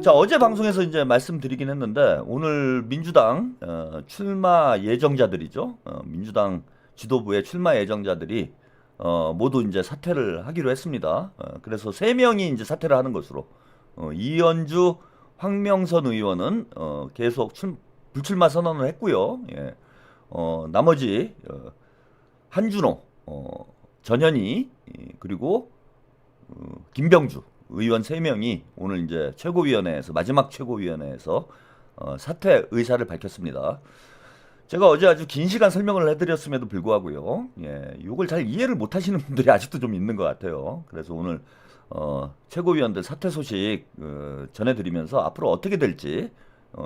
자, 어제 방송에서 이제 말씀드리긴 했는데 오늘 민주당 출마 예정자들이죠. 민주당 지도부의 출마 예정자들이 모두 이제 사퇴를 하기로 했습니다. 그래서 세 명이 이제 사퇴를 하는 것으로 이현주, 황명선 의원은 계속 불출마 선언을 했고요. 예. 나머지 한준호, 전현희 그리고 김병주 의원 3명이 오늘 이제 최고위원회에서 마지막 최고위원회에서 사퇴 의사를 밝혔습니다. 제가 어제 아주 긴 시간 설명을 해드렸음에도 불구하고요. 예, 이걸 잘 이해를 못하시는 분들이 아직도 좀 있는 것 같아요. 그래서 오늘 최고위원들 사퇴 소식 전해드리면서 앞으로 어떻게 될지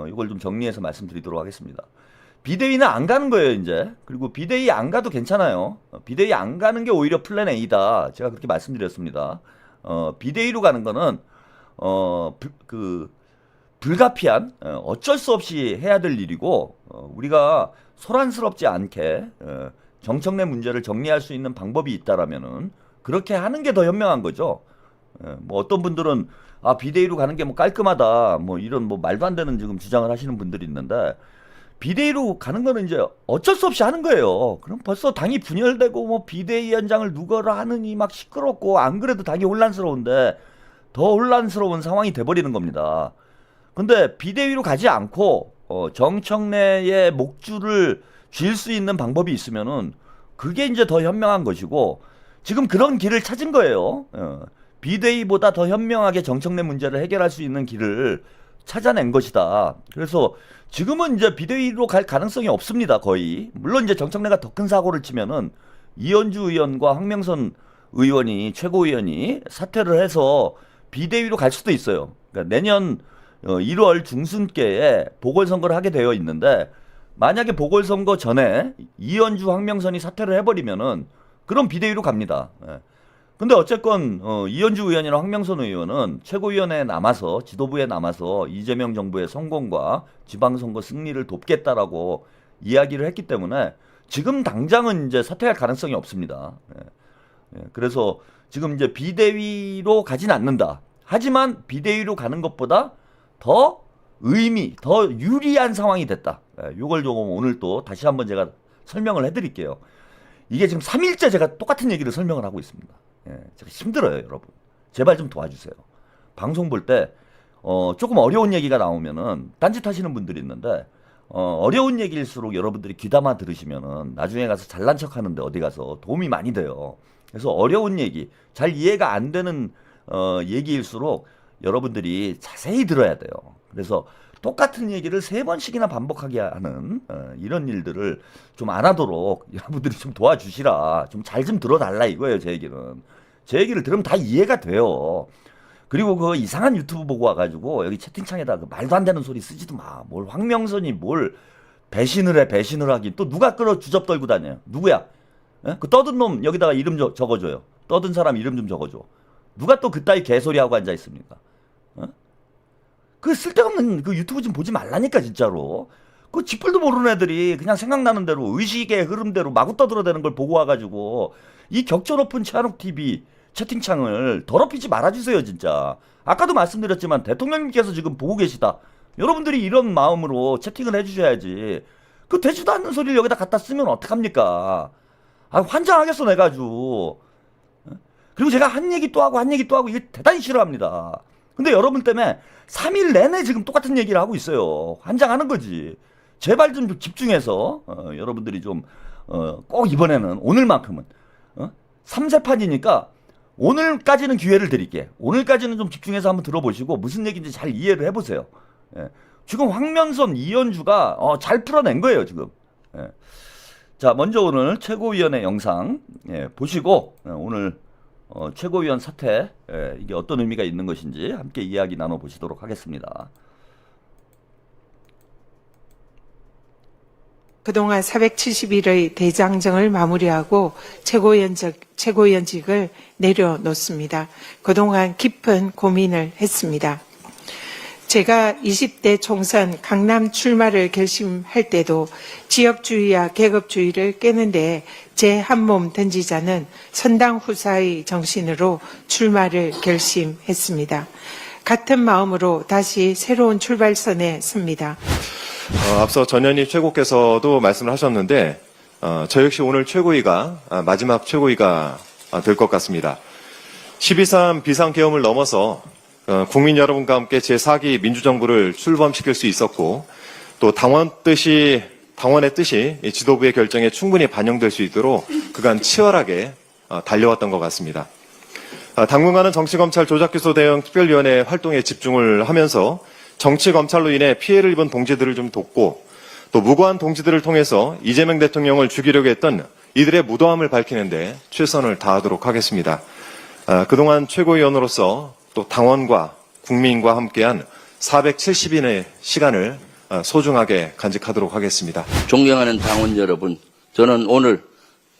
이걸 좀 정리해서 말씀드리도록 하겠습니다. 비대위는 안 가는 거예요, 이제. 그리고 비대위 안 가도 괜찮아요. 비대위 안 가는 게 오히려 플랜 A다. 제가 그렇게 말씀드렸습니다. 비대위로 가는 거는 불가피한 어쩔 수 없이 해야 될 일이고 우리가 소란스럽지 않게 정청래 문제를 정리할 수 있는 방법이 있다라면은 그렇게 하는 게 더 현명한 거죠. 뭐 어떤 분들은 비대위로 가는 게 뭐 깔끔하다 뭐 이런 뭐 말도 안 되는 지금 주장을 하시는 분들이 있는데 비대위로 가는 거는 이제 어쩔 수 없이 하는 거예요. 그럼 벌써 당이 분열되고 뭐 비대위원장을 누구라 하느니 막 시끄럽고 안 그래도 당이 혼란스러운데 더 혼란스러운 상황이 돼버리는 겁니다. 근데 비대위로 가지 않고 정청래의 목줄을 쥘 수 있는 방법이 있으면은 그게 이제 더 현명한 것이고 지금 그런 길을 찾은 거예요. 비대위보다 더 현명하게 정청래 문제를 해결할 수 있는 길을 찾아낸 것이다. 그래서 지금은 이제 비대위로 갈 가능성이 없습니다. 거의. 물론 이제 정청래가 더 큰 사고를 치면은 이현주 의원과 황명선 의원이 최고위원이 사퇴를 해서 비대위로 갈 수도 있어요. 그러니까 내년 1월 중순께에 보궐선거를 하게 되어 있는데 만약에 보궐선거 전에 이현주 황명선이 사퇴를 해버리면은 그럼 비대위로 갑니다. 근데 어쨌건 이현주 의원이나 황명선 의원은 최고위원회에 남아서 지도부에 남아서 이재명 정부의 성공과 지방선거 승리를 돕겠다라고 이야기를 했기 때문에 지금 당장은 이제 사퇴할 가능성이 없습니다. 그래서 지금 이제 비대위로 가진 않는다. 하지만 비대위로 가는 것보다 더 더 유리한 상황이 됐다. 이걸 조금 오늘 또 다시 한번 제가 설명을 해드릴게요. 이게 지금 3일째 제가 똑같은 얘기를 설명을 하고 있습니다. 제가 힘들어요, 여러분. 제발 좀 도와주세요. 방송 볼 때 조금 어려운 얘기가 나오면은 딴짓 하시는 분들이 있는데 어려운 얘기일수록 여러분들이 귀담아 들으시면은 나중에 가서 잘난 척 하는데 어디 가서 도움이 많이 돼요. 그래서 어려운 얘기, 잘 이해가 안 되는 얘기일수록 여러분들이 자세히 들어야 돼요. 그래서 똑같은 얘기를 3번씩이나 반복하게 하는 이런 일들을 좀 안 하도록 여러분들이 좀 도와주시라. 좀 잘 좀 들어달라 이거예요, 제 얘기는. 제 얘기를 들으면 다 이해가 돼요. 그리고 그 이상한 유튜브 보고 와가지고 여기 채팅창에다 그 말도 안 되는 소리 쓰지도 마. 뭘 황명선이 뭘 배신을 해, 배신을 하긴. 또 누가 끌어 주접 떨고 다녀요? 누구야? 그 떠든 놈 여기다가 이름 적어줘요. 떠든 사람 이름 좀 적어줘. 누가 또 그따위 개소리 하고 앉아 있습니까? 그 쓸데없는 그 유튜브 좀 보지 말라니까 진짜로. 그 쥐뿔도 모르는 애들이 그냥 생각나는 대로 의식의 흐름대로 마구 떠들어대는 걸 보고 와가지고 이 격조 높은 최한옥 TV 채팅창을 더럽히지 말아주세요 진짜. 아까도 말씀드렸지만 대통령님께서 지금 보고 계시다. 여러분들이 이런 마음으로 채팅을 해주셔야지. 그 되지도 않는 소리를 여기다 갖다 쓰면 어떡합니까? 환장하겠어 내가 아주. 그리고 제가 한 얘기 또 하고 한 얘기 또 하고 이게 대단히 싫어합니다. 근데 여러분 때문에 3일 내내 지금 똑같은 얘기를 하고 있어요. 환장하는 거지. 제발 좀 집중해서 여러분들이 좀 꼭 이번에는 오늘만큼은 3세판이니까 오늘까지는 기회를 드릴게. 오늘까지는 좀 집중해서 한번 들어보시고 무슨 얘기인지 잘 이해를 해보세요. 지금 황명선, 이현주가 잘 풀어낸 거예요 지금. 자, 먼저 오늘 최고위원회 영상 보시고 오늘 최고위원 사퇴 이게 어떤 의미가 있는 것인지 함께 이야기 나눠보시도록 하겠습니다. 그동안 470일의 대장정을 마무리하고 최고위원직을 내려놓습니다. 그동안 깊은 고민을 했습니다. 제가 20대 총선 강남 출마를 결심할 때도 지역주의와 계급주의를 깨는 데 제 한몸 던지자는 선당 후사의 정신으로 출마를 결심했습니다. 같은 마음으로 다시 새로운 출발선에 섭니다. 앞서 전현희 최고께서도 말씀을 하셨는데 저 역시 오늘 최고위가 마지막 최고위가 될 것 같습니다. 12.3 비상계엄을 넘어서 국민 여러분과 함께 제4기 민주정부를 출범시킬 수 있었고 또 당원의 뜻이 지도부의 결정에 충분히 반영될 수 있도록 그간 치열하게 달려왔던 것 같습니다. 당분간은 정치검찰 조작기소 대응 특별위원회 활동에 집중을 하면서 정치검찰로 인해 피해를 입은 동지들을 좀 돕고 또 무고한 동지들을 통해서 이재명 대통령을 죽이려고 했던 이들의 무도함을 밝히는데 최선을 다하도록 하겠습니다. 그동안 최고위원으로서 또 당원과 국민과 함께한 470인의 시간을 소중하게 간직하도록 하겠습니다. 존경하는 당원 여러분, 저는 오늘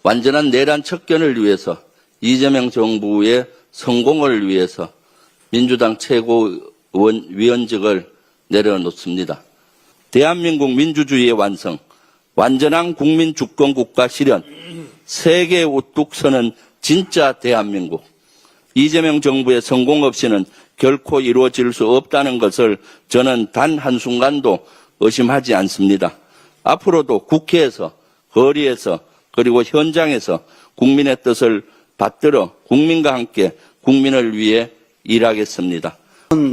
완전한 내란 척견을 위해서 이재명 정부의 성공을 위해서 민주당 최고위원직을 내려놓습니다. 대한민국 민주주의의 완성, 완전한 국민 주권 국가 실현, 세계 우뚝 서는 진짜 대한민국. 이재명 정부의 성공 없이는 결코 이루어질 수 없다는 것을 저는 단 한순간도 의심하지 않습니다. 앞으로도 국회에서, 거리에서, 그리고 현장에서 국민의 뜻을 받들어 국민과 함께 국민을 위해 일하겠습니다.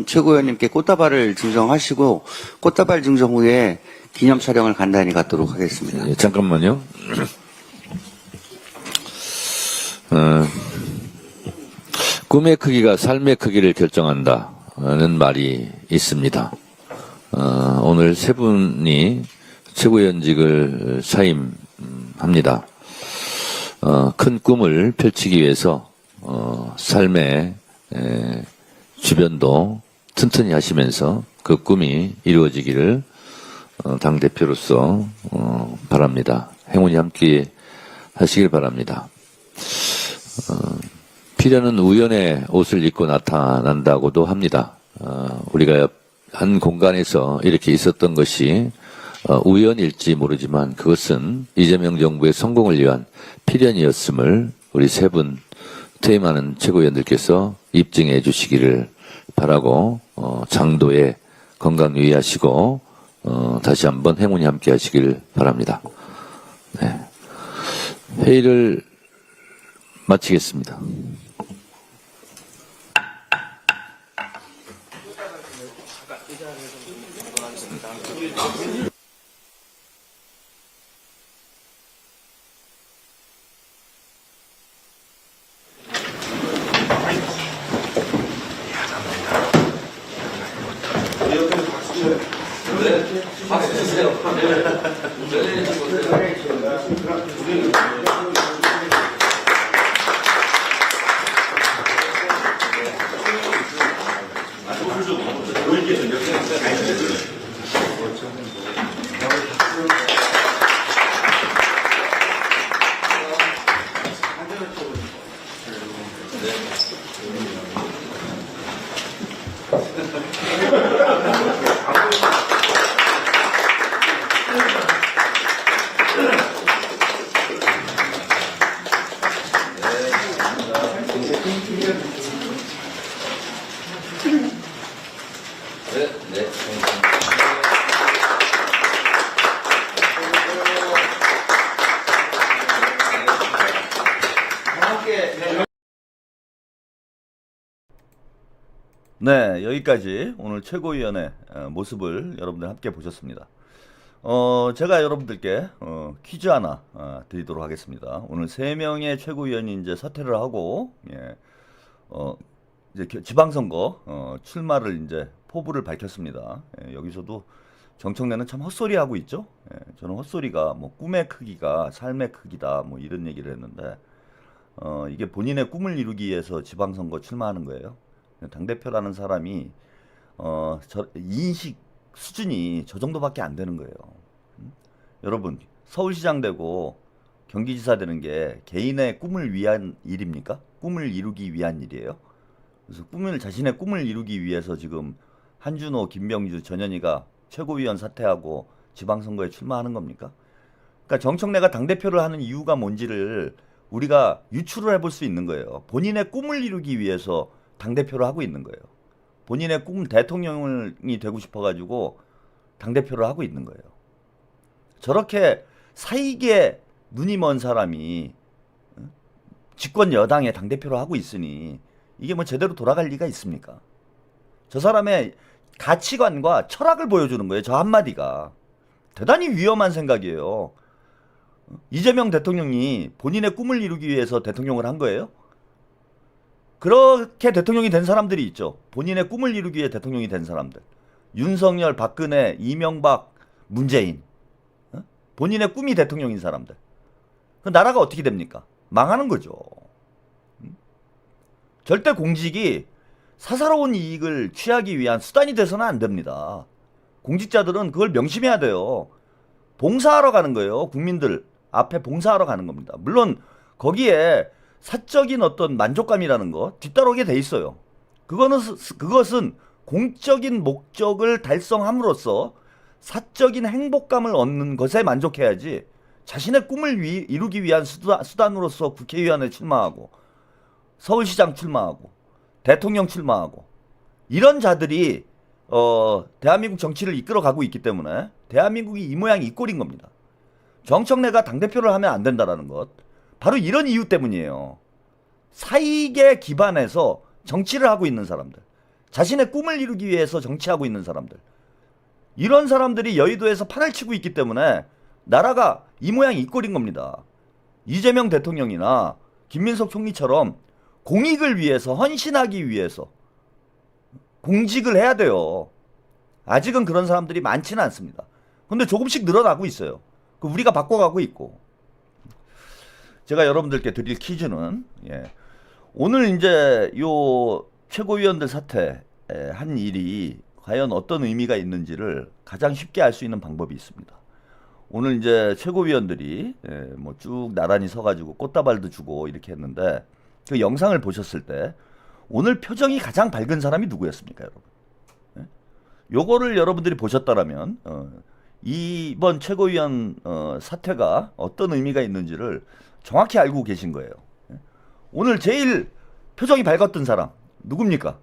최고위원님께 꽃다발을 증정하시고 꽃다발 증정 후에 기념 촬영을 간단히 갖도록 하겠습니다. 예, 잠깐만요. 꿈의 크기가 삶의 크기를 결정한다는 말이 있습니다. 오늘 세 분이 최고위원직을 사임합니다. 큰 꿈을 펼치기 위해서 삶의 주변도 튼튼히 하시면서 그 꿈이 이루어지기를 당대표로서 바랍니다. 행운이 함께 하시길 바랍니다. 필연은 우연의 옷을 입고 나타난다고도 합니다. 우리가 한 공간에서 이렇게 있었던 것이 우연일지 모르지만 그것은 이재명 정부의 성공을 위한 필연이었음을 우리 세 분 퇴임하는 최고위원들께서 입증해 주시기를 바라고 장도에 건강 유의하시고 다시 한번 행운이 함께 하시길 바랍니다. 네. 회의를 마치겠습니다. 네, 여기까지 오늘 최고위원의 모습을 여러분들 함께 보셨습니다. 제가 여러분들께 퀴즈 하나 드리도록 하겠습니다. 오늘 3명의 최고위원이 이제 사퇴를 하고 이제 지방선거 출마를 이제 포부를 밝혔습니다. 여기서도 정청래는 참 헛소리 하고 있죠. 저는 헛소리가 뭐 꿈의 크기가 삶의 크기다 뭐 이런 얘기를 했는데 이게 본인의 꿈을 이루기 위해서 지방선거 출마하는 거예요. 당대표라는 사람이 인식 수준이 저 정도밖에 안 되는 거예요. 여러분, 서울시장 되고 경기지사 되는 게 개인의 꿈을 위한 일입니까? 꿈을 이루기 위한 일이에요. 그래서 자신의 꿈을 이루기 위해서 지금 한준호, 김병주, 전현희가 최고위원 사퇴하고 지방선거에 출마하는 겁니까? 그러니까 정청래가 당대표를 하는 이유가 뭔지를 우리가 유추를 해볼 수 있는 거예요. 본인의 꿈을 이루기 위해서 당대표를 하고 있는 거예요. 본인의 꿈 대통령이 되고 싶어가지고 당대표를 하고 있는 거예요. 저렇게 사이게 눈이 먼 사람이 집권 여당의 당대표를 하고 있으니 이게 뭐 제대로 돌아갈 리가 있습니까? 저 사람의 가치관과 철학을 보여주는 거예요. 저 한마디가. 대단히 위험한 생각이에요. 이재명 대통령이 본인의 꿈을 이루기 위해서 대통령을 한 거예요? 그렇게 대통령이 된 사람들이 있죠. 본인의 꿈을 이루기 위해 대통령이 된 사람들. 윤석열, 박근혜, 이명박, 문재인. 본인의 꿈이 대통령인 사람들. 그 나라가 어떻게 됩니까? 망하는 거죠. 절대 공직이 사사로운 이익을 취하기 위한 수단이 돼서는 안 됩니다. 공직자들은 그걸 명심해야 돼요. 봉사하러 가는 거예요. 국민들 앞에 봉사하러 가는 겁니다. 물론 거기에 사적인 어떤 만족감이라는 거 뒤따르게 돼 있어요. 그것은 공적인 목적을 달성함으로써 사적인 행복감을 얻는 것에 만족해야지 자신의 꿈을 이루기 위한 수단으로서 국회의원에 출마하고 서울시장 출마하고 대통령 출마하고 이런 자들이 대한민국 정치를 이끌어가고 있기 때문에 대한민국이 이 모양 이 꼴인 겁니다. 정청래가 당대표를 하면 안 된다라는 것 바로 이런 이유 때문이에요. 사익에 기반해서 정치를 하고 있는 사람들, 자신의 꿈을 이루기 위해서 정치하고 있는 사람들, 이런 사람들이 여의도에서 판을 치고 있기 때문에 나라가 이 모양 이 꼴인 겁니다. 이재명 대통령이나 김민석 총리처럼 공익을 위해서 헌신하기 위해서 공직을 해야 돼요. 아직은 그런 사람들이 많지는 않습니다. 근데 조금씩 늘어나고 있어요. 우리가 바꿔가고 있고. 제가 여러분들께 드릴 퀴즈는 오늘 이제 요 최고위원들 사퇴 한 일이 과연 어떤 의미가 있는지를 가장 쉽게 알 수 있는 방법이 있습니다. 오늘 이제 최고위원들이 뭐 쭉 나란히 서가지고 꽃다발도 주고 이렇게 했는데 그 영상을 보셨을 때 오늘 표정이 가장 밝은 사람이 누구였습니까, 여러분? 요거를 여러분들이 보셨다라면 이번 최고위원 사퇴가 어떤 의미가 있는지를 정확히 알고 계신 거예요. 오늘 제일 표정이 밝았던 사람 누굽니까?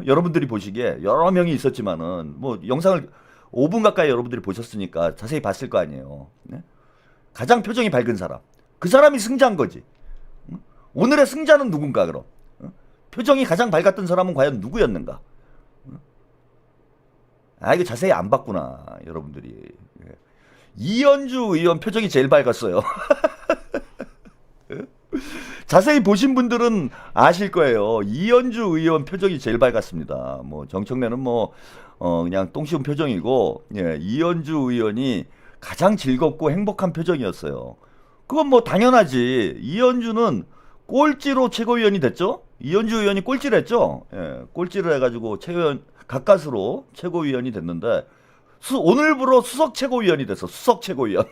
여러분들이 보시기에 여러 명이 있었지만은 뭐 영상을 5분 가까이 여러분들이 보셨으니까 자세히 봤을 거 아니에요. 가장 표정이 밝은 사람, 그 사람이 승자인 거지. 오늘의 승자는 누군가 그럼? 표정이 가장 밝았던 사람은 과연 누구였는가? 아, 이거 자세히 안 봤구나, 여러분들이. 이현주 의원 표정이 제일 밝았어요. 자세히 보신 분들은 아실 거예요. 이현주 의원 표정이 제일 밝았습니다. 뭐 정청래는 뭐 그냥 똥 씌운 표정이고, 이현주 의원이 가장 즐겁고 행복한 표정이었어요. 그건 뭐 당연하지. 이현주는 꼴찌로 최고위원이 됐죠. 이현주 의원이 꼴찌를 했죠. 꼴찌를 해가지고 최고위원 가까스로 최고위원이 됐는데 오늘부로 수석 최고위원이 됐어. 수석 최고위원.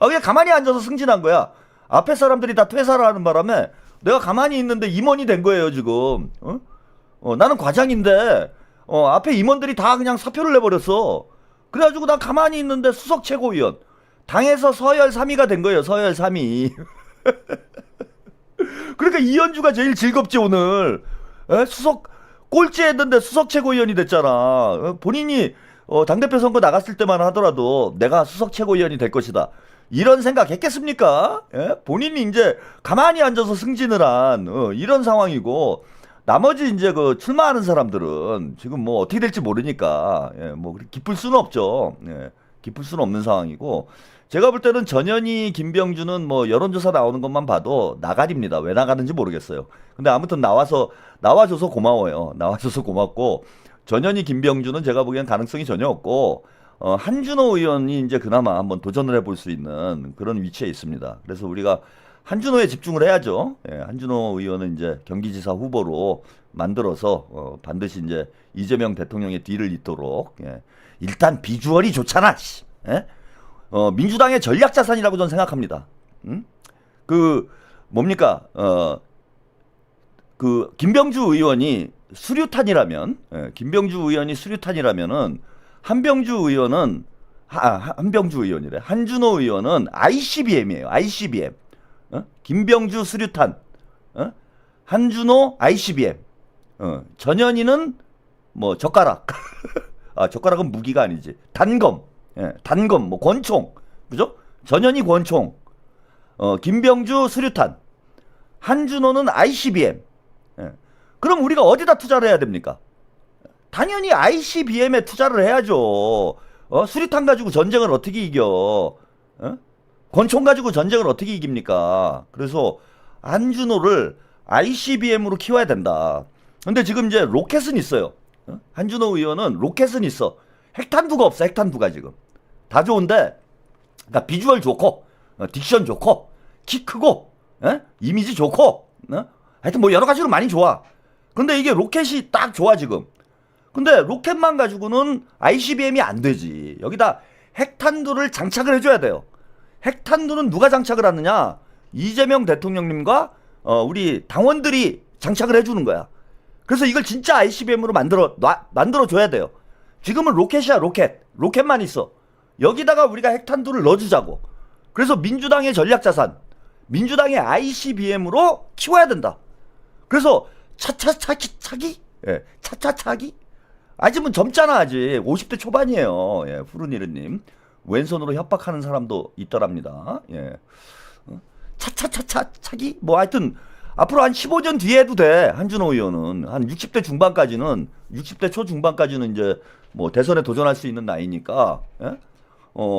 그냥 가만히 앉아서 승진한 거야. 앞에 사람들이 다 퇴사를 하는 바람에 내가 가만히 있는데 임원이 된 거예요, 지금. 나는 과장인데 앞에 임원들이 다 그냥 사표를 내버렸어. 그래가지고 난 가만히 있는데 수석 최고위원. 당에서 서열 3위가 된 거예요, 서열 3위. 그러니까 이현주가 제일 즐겁지, 오늘. 수석, 꼴찌 했는데 수석 최고위원이 됐잖아. 본인이 당대표 선거 나갔을 때만 하더라도 내가 수석 최고위원이 될 것이다, 이런 생각 했겠습니까? 본인이 이제 가만히 앉아서 승진을 한 이런 상황이고, 나머지 이제 그 출마하는 사람들은 지금 뭐 어떻게 될지 모르니까 뭐 기쁠 수는 없죠. 기쁠 수는 없는 상황이고, 제가 볼 때는 전현희, 김병주는 뭐 여론조사 나오는 것만 봐도 나가리입니다. 왜 나가는지 모르겠어요. 근데 아무튼 나와줘서 고마워요. 나와줘서 고맙고, 전현희, 김병주는 제가 보기엔 가능성이 전혀 없고, 한준호 의원이 이제 그나마 한번 도전을 해볼 수 있는 그런 위치에 있습니다. 그래서 우리가 한준호에 집중을 해야죠. 한준호 의원은 이제 경기지사 후보로 만들어서 반드시 이제 이재명 대통령의 뒤를 잇도록. 일단 비주얼이 좋잖아. 민주당의 전략 자산이라고 저는 생각합니다. 그 뭡니까? 그 김병주 의원이 수류탄이라면, 김병주 의원이 수류탄이라면은 한병주 의원은 한병주 의원이래. 한준호 의원은 ICBM이에요. ICBM. 김병주 수류탄, 한준호 ICBM. 전현희는 뭐 젓가락. 아, 젓가락은 무기가 아니지. 단검. 예, 단검, 뭐 권총. 그죠? 전현희 권총. 김병주 수류탄. 한준호는 ICBM. 예. 그럼 우리가 어디다 투자를 해야 됩니까? 당연히 ICBM에 투자를 해야죠. 수류탄 가지고 전쟁을 어떻게 이겨? 권총 가지고 전쟁을 어떻게 이깁니까? 그래서 한준호를 ICBM으로 키워야 된다. 근데 지금 이제 로켓은 있어요. 한준호 의원은 로켓은 있어. 핵탄두가 없어. 핵탄두가 지금. 다 좋은데, 그러니까 비주얼 좋고, 딕션 좋고, 키 크고, 이미지 좋고, 하여튼 뭐 여러 가지로 많이 좋아. 근데 이게 로켓이 딱 좋아 지금. 근데 로켓만 가지고는 ICBM이 안 되지. 여기다 핵탄두를 장착을 해줘야 돼요. 핵탄두는 누가 장착을 하느냐? 이재명 대통령님과 우리 당원들이 장착을 해주는 거야. 그래서 이걸 진짜 ICBM으로 만들어줘야 돼요. 지금은 로켓이야, 로켓. 로켓만 있어. 여기다가 우리가 핵탄두를 넣어주자고. 그래서 민주당의 전략자산, 민주당의 ICBM으로 키워야 된다. 그래서 차차차기? 예, 차차차기? 아직은 젊잖아, 아직. 50대 초반이에요. 예, 푸르니르님. 왼손으로 협박하는 사람도 있더랍니다. 예. 차차차기? 뭐 하여튼, 앞으로 한 15년 뒤에 해도 돼. 한준호 의원은. 한 60대 중반까지는, 60대 초중반까지는 이제 뭐 대선에 도전할 수 있는 나이니까, 예?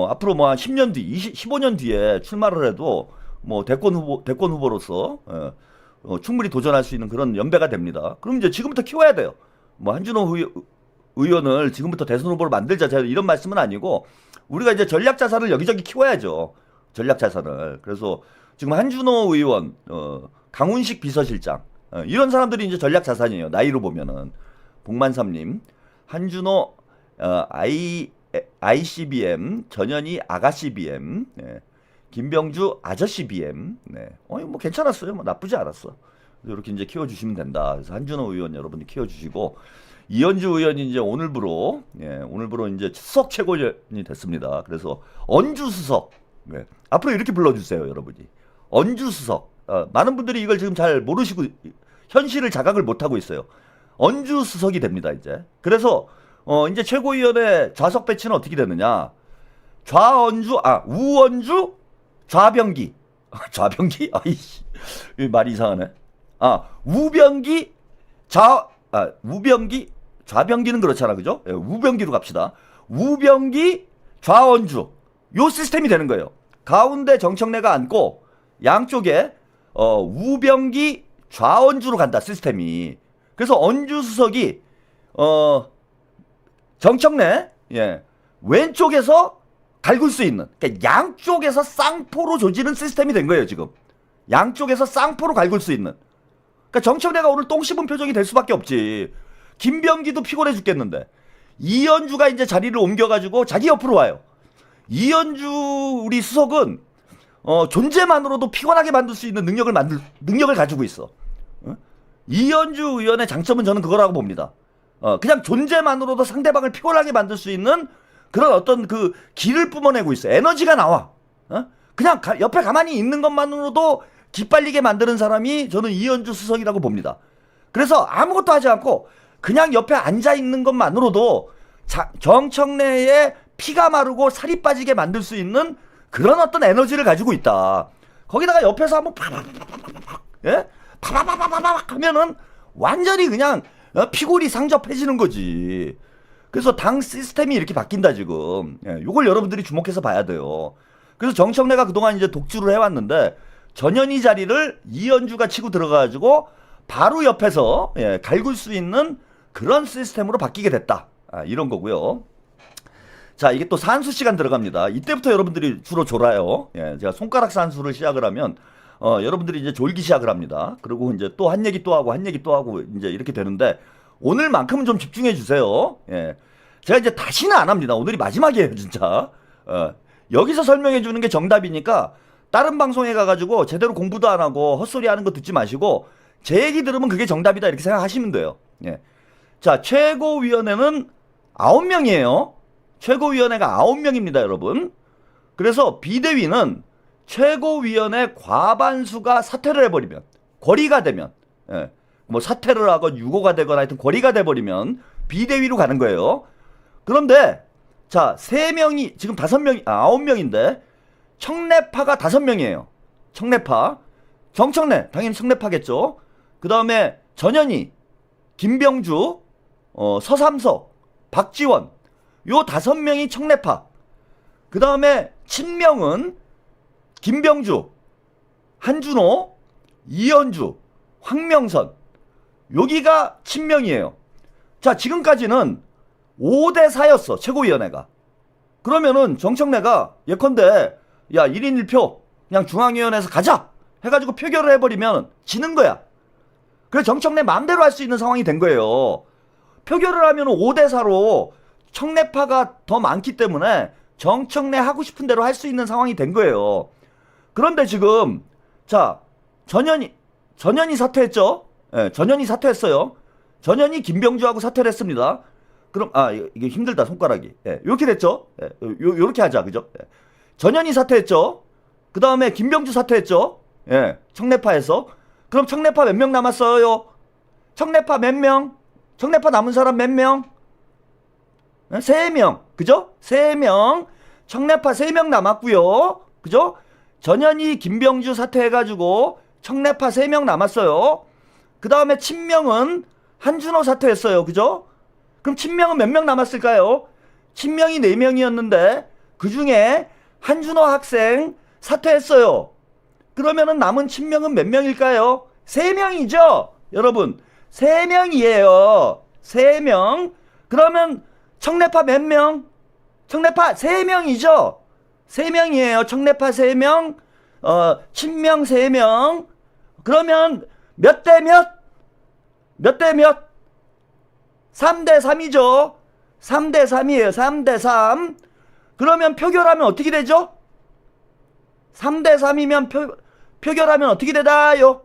앞으로 뭐 한 10년 뒤, 15년 뒤에 출마를 해도 뭐 대권 후보로서, 예. 충분히 도전할 수 있는 그런 연배가 됩니다. 그럼 이제 지금부터 키워야 돼요. 뭐 한준호 의원을 지금부터 대선 후보로 만들자 이런 말씀은 아니고 우리가 이제 전략 자산을 여기저기 키워야죠. 전략 자산을. 그래서 지금 한준호 의원, 강훈식 비서실장 이런 사람들이 이제 전략 자산이에요. 나이로 보면은 복만삼님, 한준호 ICBM, 전현희 아가씨 BM. 네. 김병주 아저씨 BM. 네. 뭐 괜찮았어요. 뭐 나쁘지 않았어. 이렇게 이제 키워주시면 된다. 그래서 한준호 의원 여러분이 키워주시고 이현주 의원이 이제 오늘부로 이제 수석 최고위원이 됐습니다. 그래서 언주 수석. 네. 앞으로 이렇게 불러주세요, 여러분이. 언주 수석. 많은 분들이 이걸 지금 잘 모르시고 현실을 자각을 못 하고 있어요. 언주 수석이 됩니다, 이제. 그래서 이제 최고위원회 좌석 배치는 어떻게 되느냐? 우언주, 좌병기. 좌병기? 아이씨. 말이 이상하네. 우병기, 우병기, 좌병기는 그렇잖아. 그죠? 예, 우병기로 갑시다. 우병기, 좌언주. 요 시스템이 되는 거예요. 가운데 정청래가 앉고, 양쪽에, 우병기, 좌언주로 간다, 시스템이. 그래서 언주 수석이, 정청래, 예, 왼쪽에서 갈굴 수 있는, 그러니까 양쪽에서 쌍포로 조지는 시스템이 된 거예요, 지금. 양쪽에서 쌍포로 갈굴 수 있는. 그러니까 정청래가 오늘 똥 씹은 표정이 될 수밖에 없지. 김병기도 피곤해 죽겠는데. 이현주가 이제 자리를 옮겨가지고 자기 옆으로 와요. 이현주 우리 수석은, 존재만으로도 피곤하게 만들 수 있는 능력을 가지고 있어. 이현주 의원의 장점은 저는 그거라고 봅니다. 그냥 존재만으로도 상대방을 피곤하게 만들 수 있는 그런 어떤 그 기를 뿜어내고 있어. 에너지가 나와. 그냥 옆에 가만히 있는 것만으로도 기빨리게 만드는 사람이 저는 이현주 수석이라고 봅니다. 그래서 아무것도 하지 않고 그냥 옆에 앉아 있는 것만으로도 정청래의 피가 마르고 살이 빠지게 만들 수 있는 그런 어떤 에너지를 가지고 있다. 거기다가 옆에서 한번 파바바바바박, 예? 파바바바바박 하면은 완전히 그냥 피골이 상접해지는 거지. 그래서 당 시스템이 이렇게 바뀐다 지금. 예, 요걸 여러분들이 주목해서 봐야 돼요. 그래서 정청래가 그동안 이제 독주를 해왔는데 전현희 자리를 이현주가 치고 들어가가지고 바로 옆에서 갈굴 수 있는 그런 시스템으로 바뀌게 됐다. 이런 거고요. 자, 이게 또 산수 시간 들어갑니다. 이때부터 여러분들이 주로 졸아요. 예, 제가 손가락 산수를 시작을 하면 여러분들이 이제 졸기 시작을 합니다. 그리고 이제 또 한 얘기 또 하고 한 얘기 또 하고 이제 이렇게 되는데 오늘만큼은 좀 집중해 주세요. 예. 제가 이제 다시는 안 합니다. 오늘이 마지막이에요, 진짜. 여기서 설명해 주는 게 정답이니까 다른 방송에 가가지고 제대로 공부도 안 하고 헛소리 하는 거 듣지 마시고 제 얘기 들으면 그게 정답이다 이렇게 생각하시면 돼요. 예. 자, 최고위원회는 9명이에요. 최고위원회가 9명입니다, 여러분. 그래서 비대위는 최고위원회 과반수가 사퇴를 해버리면, 권리가 되면, 예. 뭐 사퇴를 하건 유고가 되거나 하여튼 권리가 돼버리면 비대위로 가는 거예요. 그런데 자, 3명이 지금 5명이 9명인데 청래파가 5명이에요. 청래파. 정청래 당연히 청래파겠죠. 그다음에 전현희, 김병주, 서삼석, 박지원 요 5명이 청래파. 그다음에 친명은 김병주, 한준호, 이현주, 황명선 여기가 친명이에요. 자, 지금까지는 5대4였어 최고위원회가. 그러면은 정청래가 예컨대 야 1인 1표 그냥 중앙위원회에서 가자 해가지고 표결을 해버리면 지는 거야. 그래서 정청래 마음대로 할 수 있는 상황이 된 거예요. 표결을 하면 5대4로 청래파가 더 많기 때문에 정청래 하고 싶은 대로 할 수 있는 상황이 된 거예요. 그런데 지금 자 전현희 사퇴했죠. 예, 전현희 사퇴했어요. 전현희 김병주하고 사퇴를 했습니다. 그럼 이게 힘들다 손가락이. 예, 이렇게 됐죠. 예, 요렇게 하자 그죠. 예. 전현희 사퇴했죠. 그 다음에 김병주 사퇴했죠. 예, 청래파에서. 그럼 청래파 몇 명 남았어요? 청래파 몇 명? 청래파 남은 사람 몇 명? 3명. 그죠? 3명. 청래파 3명 남았고요. 그죠? 전현희 김병주 사퇴해가지고 청래파 3명 남았어요. 그 다음에 친명은 한준호 사퇴했어요. 그죠? 그럼 친명은 몇 명 남았을까요? 친명이 4명이었는데 그 중에 한준호 학생 사퇴했어요. 그러면은 남은 친명은 몇 명일까요? 3명이죠? 여러분 3명이에요. 3명. 그러면 청래파 몇 명? 청래파 3명이죠? 3명이에요. 청래파 3명, 친명 3명. 그러면 몇 대 몇? 몇 대 몇? 3대 3이죠. 3대 3이에요. 3대 3. 그러면 표결하면 어떻게 되죠? 3대 3이면 표결하면 어떻게 되나요?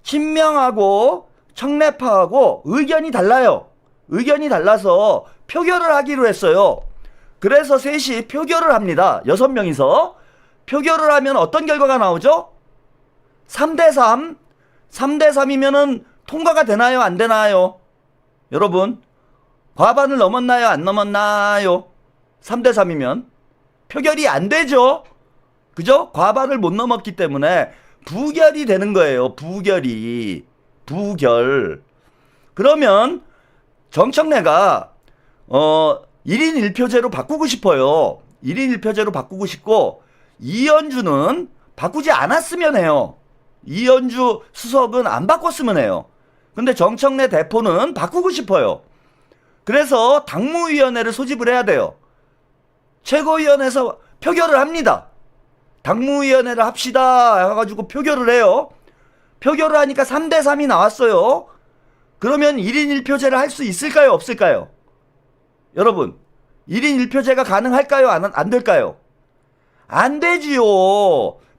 친명하고 청래파하고 의견이 달라요. 의견이 달라서 표결을 하기로 했어요. 그래서 셋이 표결을 합니다. 6명이서. 표결을 하면 어떤 결과가 나오죠? 3대 3. 3대 3이면은 통과가 되나요? 안 되나요? 여러분, 과반을 넘었나요? 안 넘었나요? 3대 3이면. 표결이 안 되죠? 그죠? 과반을 못 넘었기 때문에 부결이 되는 거예요. 부결이. 부결. 그러면 정청래가 1인 1표제로 바꾸고 싶어요. 1인 1표제로 바꾸고 싶고 이현주는 바꾸지 않았으면 해요. 이현주 수석은 안 바꿨으면 해요. 근데 정청래 대표는 바꾸고 싶어요. 그래서 당무위원회를 소집을 해야 돼요. 최고위원회에서 표결을 합니다. 당무위원회를 합시다 해가지고 표결을 해요. 표결을 하니까 3대 3이 나왔어요. 그러면 1인 1표제를 할 수 있을까요? 없을까요? 여러분 1인 1표제가 가능할까요? 안 될까요? 안 되지요.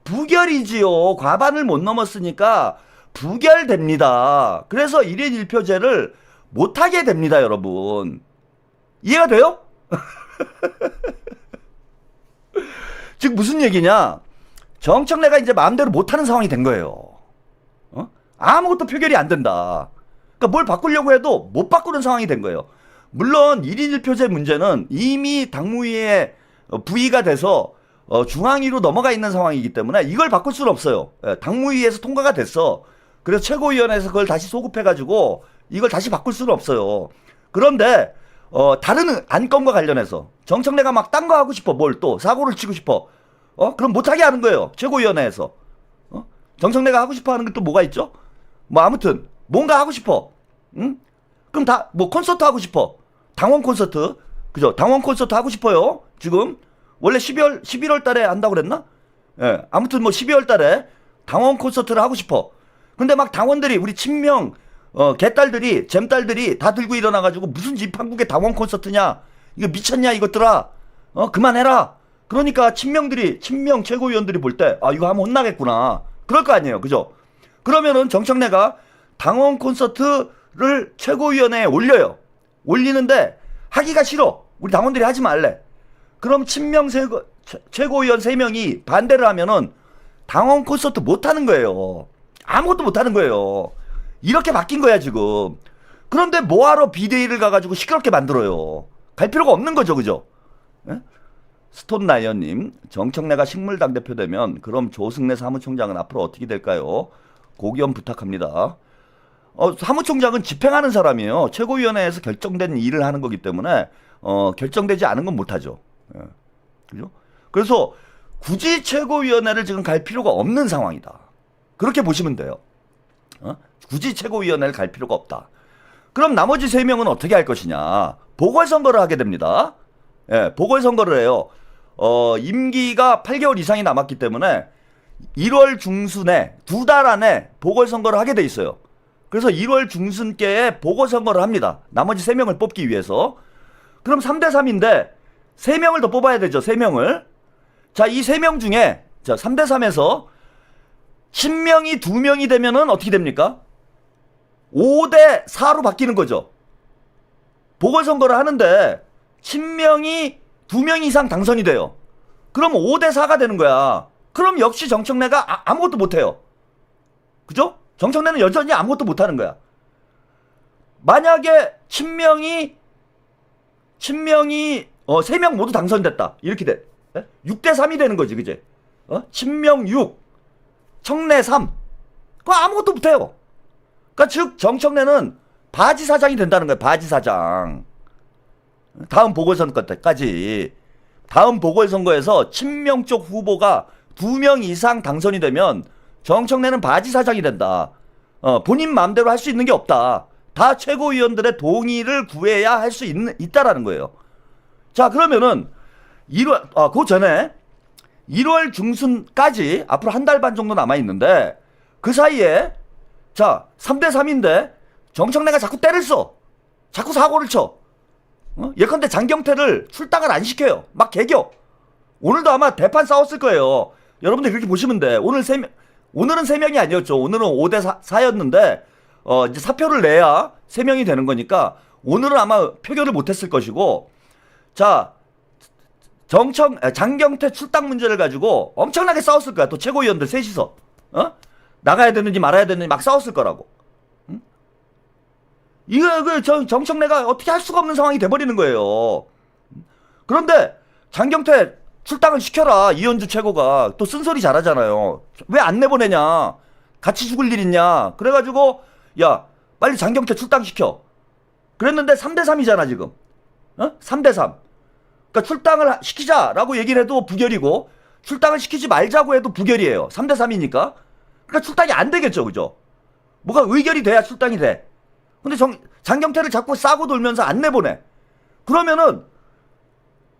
부결이지요. 과반을 못 넘었으니까 부결됩니다. 그래서 1인 1표제를 못하게 됩니다. 여러분 이해가 돼요? 즉 무슨 얘기냐, 정청래가 이제 마음대로 못하는 상황이 된 거예요. 아무것도 표결이 안 된다. 그러니까 뭘 바꾸려고 해도 못 바꾸는 상황이 된 거예요. 물론 1인 1표제 문제는 이미 당무위에 부의가 돼서 중앙위로 넘어가 있는 상황이기 때문에 이걸 바꿀 수는 없어요. 당무위에서 통과가 됐어. 그래서 최고위원회에서 그걸 다시 소급해가지고 이걸 다시 바꿀 수는 없어요. 그런데 다른 안건과 관련해서 정청래가 막 딴 거 하고 싶어. 뭘 또 사고를 치고 싶어. 그럼 못하게 하는 거예요. 최고위원회에서. 정청래가 하고 싶어 하는 게 또 뭐가 있죠? 뭐 아무튼 뭔가 하고 싶어. 응? 그럼 다 뭐 콘서트 하고 싶어. 당원 콘서트. 그죠? 당원 콘서트 하고 싶어요. 지금 원래 11월 달에 한다고 그랬나? 예. 아무튼 뭐 12월 달에 당원 콘서트를 하고 싶어. 근데 막 당원들이 우리 친명 개딸들이 잼딸들이 다 들고 일어나가지고 무슨 집한국의 당원 콘서트냐, 이거 미쳤냐 이것들아, 그만해라. 그러니까 친명 최고위원들이 볼 때 이거 하면 혼나겠구나 그럴 거 아니에요. 그죠? 그러면은 정청래가 당원 콘서트를 최고위원회에 올려요. 올리는데 하기가 싫어. 우리 당원들이 하지 말래. 그럼 친명 최고위원 3명이 반대를 하면은 당원 콘서트 못 하는 거예요. 아무것도 못 하는 거예요. 이렇게 바뀐 거야 지금. 그런데 뭐하러 비대위를 가가지고 시끄럽게 만들어요. 갈 필요가 없는 거죠, 그죠? 예? 스톤라이언님, 정청래가 식물당대표 되면 그럼 조승래 사무총장은 앞으로 어떻게 될까요? 고견 부탁합니다. 사무총장은 집행하는 사람이에요. 최고위원회에서 결정된 일을 하는 거기 때문에 결정되지 않은 건 못하죠. 예. 그죠? 그래서 굳이 최고위원회를 지금 갈 필요가 없는 상황이다. 그렇게 보시면 돼요. 굳이 최고위원회를 갈 필요가 없다. 그럼 나머지 3명은 어떻게 할 것이냐? 보궐선거를 하게 됩니다. 예, 보궐선거를 해요. 임기가 8개월 이상이 남았기 때문에 1월 중순에 2달 안에 보궐선거를 하게 돼 있어요. 그래서 1월 중순께에 보궐선거를 합니다. 나머지 3명을 뽑기 위해서. 그럼 3대3인데 3명을 더 뽑아야 되죠. 3명을. 자, 이 3명 중에 자, 3대3에서 친명이 2명이 되면은 어떻게 됩니까? 5대4로 바뀌는 거죠. 보궐선거를 하는데 친명이 2명 이상 당선이 돼요. 그럼 5대4가 되는 거야. 그럼 역시 정청래가 아무것도 못해요. 그죠? 정청래는 여전히 아무것도 못하는 거야. 만약에 친명이 3명 모두 당선됐다. 이렇게 돼. 6대3이 되는 거지, 그제? 친명 6, 청래 3. 그거 아무것도 못해요. 그러니까 즉 정청래는 바지 사장이 된다는 거예요. 바지 사장. 다음 보궐선거 때까지. 다음 보궐선거에서 친명 쪽 후보가 2명 이상 당선이 되면 정청래는 바지 사장이 된다. 본인 마음대로 할 수 있는 게 없다. 다 최고위원들의 동의를 구해야 할 수 있다라는 거예요. 자, 그러면은 그 전에 1월 중순까지 앞으로 한 달 반 정도 남아 있는데 그 사이에 자, 3대3인데 정청래가 자꾸 때를 써. 자꾸 사고를 쳐. 예컨대 장경태를 출당을 안 시켜요. 막 개겨. 오늘도 아마 대판 싸웠을 거예요. 여러분들 그렇게 보시면 돼. 오늘은 3명이 아니었죠. 오늘은 5대4였는데 이제 사표를 내야 3명이 되는 거니까 오늘은 아마 표결을 못했을 것이고, 자, 장경태 출당 문제를 가지고 엄청나게 싸웠을 거야. 또 최고위원들 셋이서 나가야 되는지 말아야 되는지 막 싸웠을 거라고. 이거 정청래가 어떻게 할 수가 없는 상황이 돼버리는 거예요. 그런데 장경태 출당을 시켜라. 이현주 최고가 또 쓴소리 잘하잖아요. 왜 안 내보내냐? 같이 죽을 일 있냐? 그래가지고 야, 빨리 장경태 출당시켜. 그랬는데 3대3이잖아 지금. 3대3. 그러니까 출당을 시키자라고 얘기를 해도 부결이고 출당을 시키지 말자고 해도 부결이에요. 3대3이니까. 그러니까 출당이 안 되겠죠, 그죠? 뭐가 의결이 돼야 출당이 돼. 근데 장경태를 자꾸 싸고 돌면서 안 내보내. 그러면은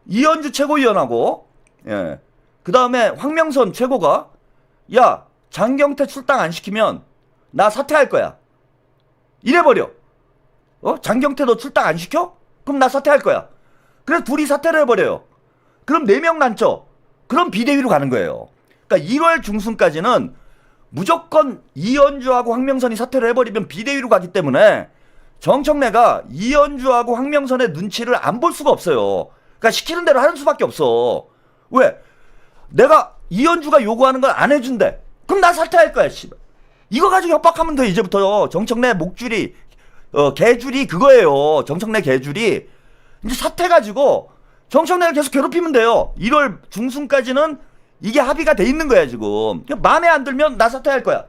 이현주 최고위원하고 그 다음에 황명선 최고가 야, 장경태 출당 안 시키면 나 사퇴할 거야. 이래버려. 장경태 너 출당 안 시켜? 그럼 나 사퇴할 거야. 그래서 둘이 사퇴를 해버려요. 그럼 4명 난쳐. 그럼 비대위로 가는 거예요. 그러니까 1월 중순까지는 무조건 이현주하고 황명선이 사퇴를 해버리면 비대위로 가기 때문에 정청래가 이현주하고 황명선의 눈치를 안 볼 수가 없어요. 그러니까 시키는 대로 하는 수밖에 없어. 왜? 내가 이현주가 요구하는 걸 안 해준대. 그럼 나 사퇴할 거야, 씨발. 이거 가지고 협박하면 돼, 이제부터. 정청래 목줄이, 개줄이 그거예요. 정청래 개줄이. 이제 사퇴 가지고 정청래를 계속 괴롭히면 돼요. 1월 중순까지는 이게 합의가 돼 있는 거야, 지금. 마음에 안 들면 나 사퇴할 거야.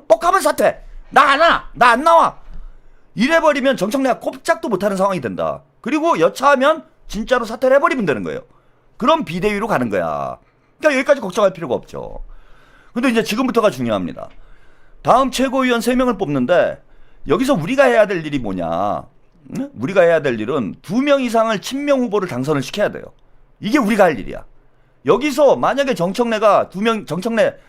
뻑하면 사퇴. 나 안 와. 나 안 나와. 이래버리면 정청래가 꼼짝도 못하는 상황이 된다. 그리고 여차하면 진짜로 사퇴를 해버리면 되는 거예요. 그럼 비대위로 가는 거야. 그러니까 여기까지 걱정할 필요가 없죠. 근데 이제 지금부터가 중요합니다. 다음 최고위원 3명을 뽑는데 여기서 우리가 해야 될 일이 뭐냐. 우리가 해야 될 일은 2명 이상을 친명 후보를 당선을 시켜야 돼요. 이게 우리가 할 일이야. 여기서 만약에 정청래가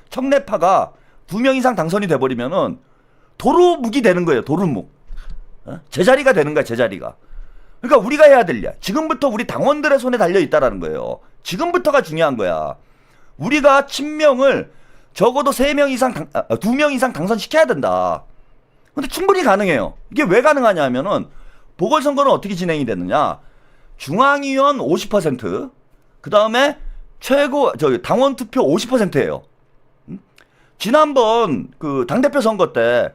청래파가 2명 이상 당선이 돼버리면은 도루묵이 되는 거예요. 도루묵. 제자리가 되는 거야. 제자리가. 그러니까 우리가 해야 될 일이야. 지금부터 우리 당원들의 손에 달려있다라는 거예요. 지금부터가 중요한 거야. 우리가 친명을 적어도 2명 이상 당선시켜야 된다. 근데 충분히 가능해요. 이게 왜 가능하냐 하면은 보궐선거는 어떻게 진행이 됐느냐. 중앙위원 50%, 그 다음에 당원 투표 50%예요. 지난번 그 당대표 선거 때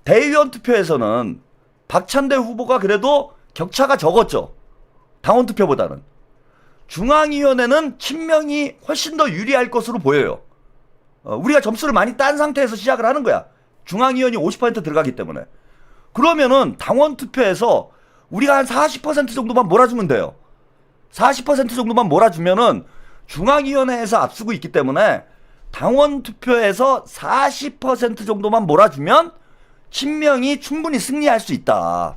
대의원 투표에서는 박찬대 후보가 그래도 격차가 적었죠. 당원 투표보다는. 중앙위원회는 친명이 훨씬 더 유리할 것으로 보여요. 우리가 점수를 많이 딴 상태에서 시작을 하는 거야. 중앙위원이 50% 들어가기 때문에. 그러면은 당원 투표에서 우리가 한 40% 정도만 몰아주면 돼요. 40% 정도만 몰아주면은 중앙위원회에서 앞서고 있기 때문에 당원 투표에서 40% 정도만 몰아주면 친명이 충분히 승리할 수 있다.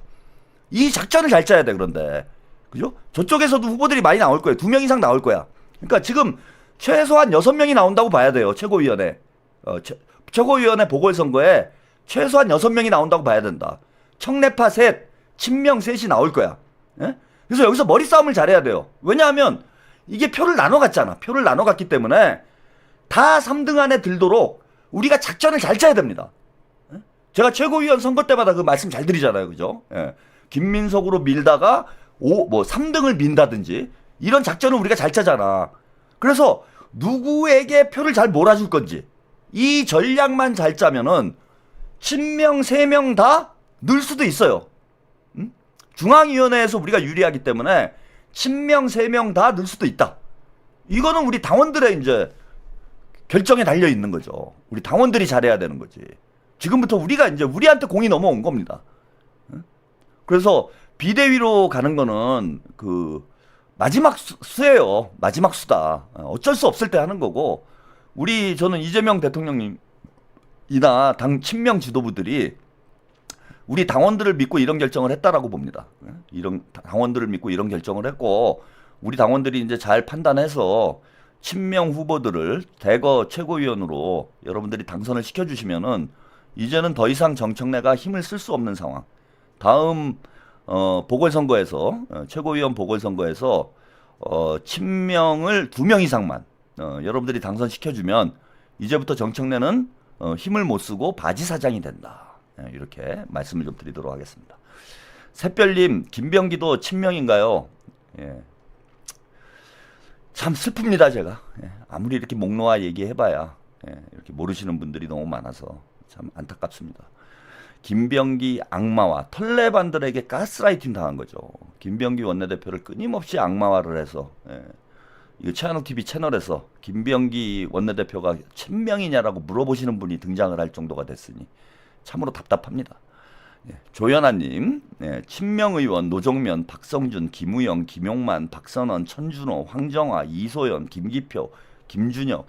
이 작전을 잘 짜야 돼. 그런데 그죠? 저쪽에서도 후보들이 많이 나올 거예요. 2명 이상 나올 거야. 그러니까 지금 최소한 6명이 나온다고 봐야 돼요. 최고위원회. 최고위원회 보궐선거에 최소한 6명이 나온다고 봐야 된다. 청래파 셋, 친명 셋이 나올 거야. 예? 그래서 여기서 머리 싸움을 잘해야 돼요. 왜냐하면 이게 표를 나눠갔잖아. 표를 나눠갔기 때문에 다 3등 안에 들도록 우리가 작전을 잘 짜야 됩니다. 예? 제가 최고위원 선거 때마다 그 말씀 잘 드리잖아요. 그죠? 예. 김민석으로 밀다가 3등을 민다든지 이런 작전을 우리가 잘 짜잖아. 그래서 누구에게 표를 잘 몰아줄 건지 이 전략만 잘 짜면은 친명 3명 다 늘 수도 있어요. 응? 중앙위원회에서 우리가 유리하기 때문에 친명 3명 다 늘 수도 있다. 이거는 우리 당원들의 이제 결정에 달려 있는 거죠. 우리 당원들이 잘해야 되는 거지. 지금부터 우리가 이제 우리한테 공이 넘어온 겁니다. 응? 그래서 비대위로 가는 거는 그 마지막 수예요. 마지막 수다. 어쩔 수 없을 때 하는 거고 저는 이재명 대통령님이나 당 친명 지도부들이 우리 당원들을 믿고 이런 결정을 했다라고 봅니다. 이런 당원들을 믿고 이런 결정을 했고 우리 당원들이 이제 잘 판단해서 친명 후보들을 대거 최고위원으로 여러분들이 당선을 시켜주시면은 이제는 더 이상 정청래가 힘을 쓸 수 없는 상황. 다음 보궐선거에서 최고위원 보궐선거에서 친명을 2명 이상만 여러분들이 당선시켜주면 이제부터 정청래는 힘을 못 쓰고 바지 사장이 된다. 이렇게 말씀을 좀 드리도록 하겠습니다. 샛별님, 김병기도 친명인가요? 예. 참 슬픕니다, 제가. 예. 아무리 이렇게 목 놓아 얘기해봐야 이렇게 모르시는 분들이 너무 많아서 참 안타깝습니다. 김병기 악마와 털레반들에게 가스라이팅 당한 거죠. 김병기 원내대표를 끊임없이 악마화를 해서 이거 최한욱 TV 채널에서 김병기 원내대표가 친명이냐라고 물어보시는 분이 등장을 할 정도가 됐으니 참으로 답답합니다. 조연아님, 친명의원 노정면, 박성준, 김우영, 김용만, 박선원, 천준호, 황정화, 이소연, 김기표, 김준혁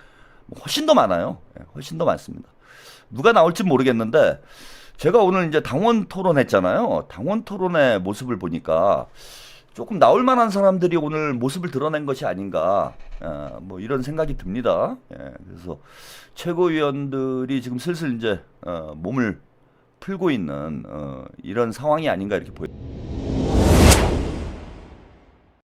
훨씬 더 많아요. 훨씬 더 많습니다. 누가 나올지 모르겠는데 제가 오늘 이제 당원 토론했잖아요. 당원 토론의 모습을 보니까 조금 나올 만한 사람들이 오늘 모습을 드러낸 것이 아닌가 뭐 이런 생각이 듭니다. 그래서 최고위원들이 지금 슬슬 이제 몸을 풀고 있는 이런 상황이 아닌가 이렇게 보여요.